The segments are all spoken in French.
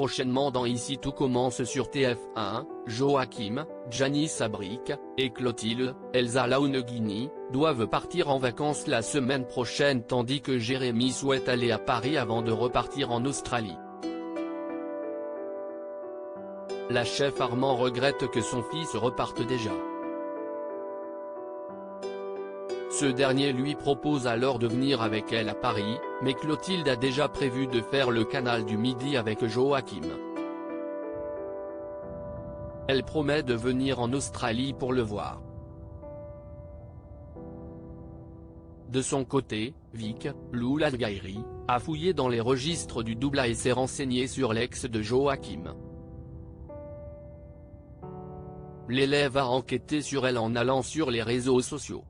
prochainement dans Ici tout commence sur TF1, Joachim, Janice Abric, et Clotilde, Elsa Launegini, doivent partir en vacances la semaine prochaine tandis que Jérémy souhaite aller à Paris avant de repartir en Australie. La chef Armand regrette que son fils reparte déjà. Ce dernier lui propose alors de venir avec elle à Paris, mais Clotilde a déjà prévu de faire le canal du Midi avec Joachim. Elle promet de venir en Australie pour le voir. De son côté, Vic, Lou Ladgairi, a fouillé dans les registres du double et s'est renseigné sur l'ex de Joachim. L'élève a enquêté sur elle en allant sur les réseaux sociaux.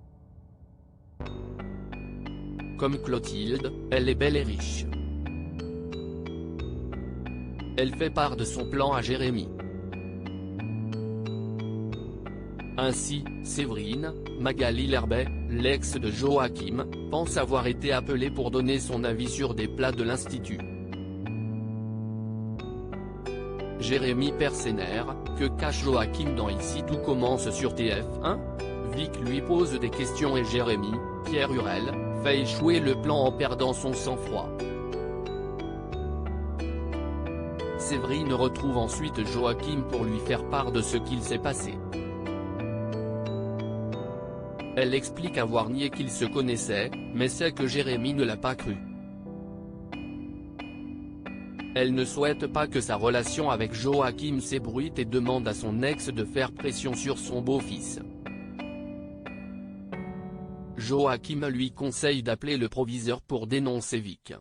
Comme Clotilde, elle est belle et riche. Elle fait part de son plan à Jérémy. Ainsi, Séverine, Magali Lerbet, l'ex de Joachim, pense avoir été appelée pour donner son avis sur des plats de l'Institut. Jérémy Perséner, que cache Joachim dans Ici tout commence sur TF1 ? Vic lui pose des questions et Jérémy, Pierre Hurel, fait échouer le plan en perdant son sang-froid. Séverine retrouve ensuite Joachim pour lui faire part de ce qu'il s'est passé. Elle explique avoir nié qu'ils se connaissaient, mais sait que Jérémy ne l'a pas cru. Elle ne souhaite pas que sa relation avec Joachim s'ébruite et demande à son ex de faire pression sur son beau-fils. Joachim lui conseille d'appeler le proviseur pour dénoncer Vic.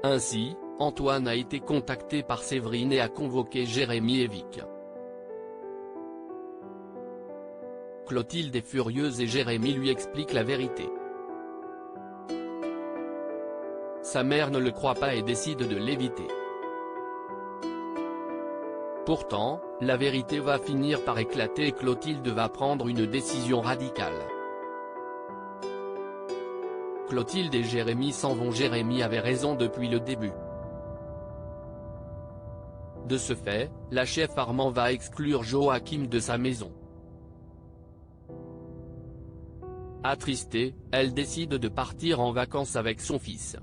Ainsi, Antoine a été contacté par Séverine et a convoqué Jérémy et Vic. Clotilde est furieuse et Jérémy lui explique la vérité. Sa mère ne le croit pas et décide de l'éviter. Pourtant, la vérité va finir par éclater et Clotilde va prendre une décision radicale. Clotilde et Jérémy s'en vont. Jérémy avait raison depuis le début. De ce fait, la chef Armand va exclure Joachim de sa maison. Attristée, elle décide de partir en vacances avec son fils.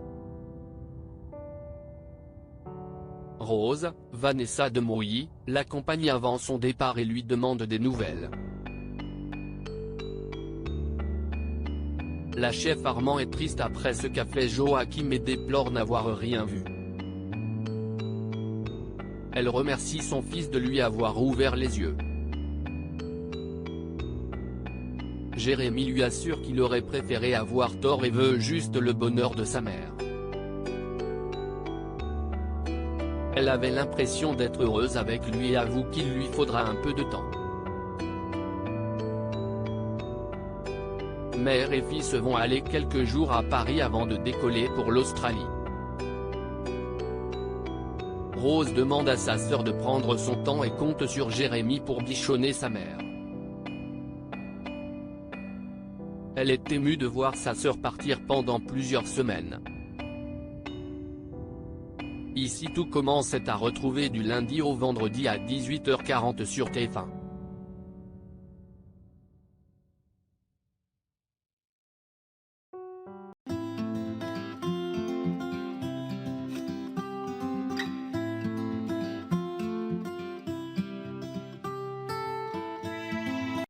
Rose, Vanessa de Mouilly, l'accompagne avant son départ et lui demande des nouvelles. La chef Armand est triste après ce qu'a fait Joachim et déplore n'avoir rien vu. Elle remercie son fils de lui avoir ouvert les yeux. Jérémy lui assure qu'il aurait préféré avoir tort et veut juste le bonheur de sa mère. Elle avait l'impression d'être heureuse avec lui et avoue qu'il lui faudra un peu de temps. Mère et fils vont aller quelques jours à Paris avant de décoller pour l'Australie. Rose demande à sa sœur de prendre son temps et compte sur Jérémy pour bichonner sa mère. Elle est émue de voir sa sœur partir pendant plusieurs semaines. Ici tout commence est à retrouver du lundi au vendredi à 18h40 sur TF1.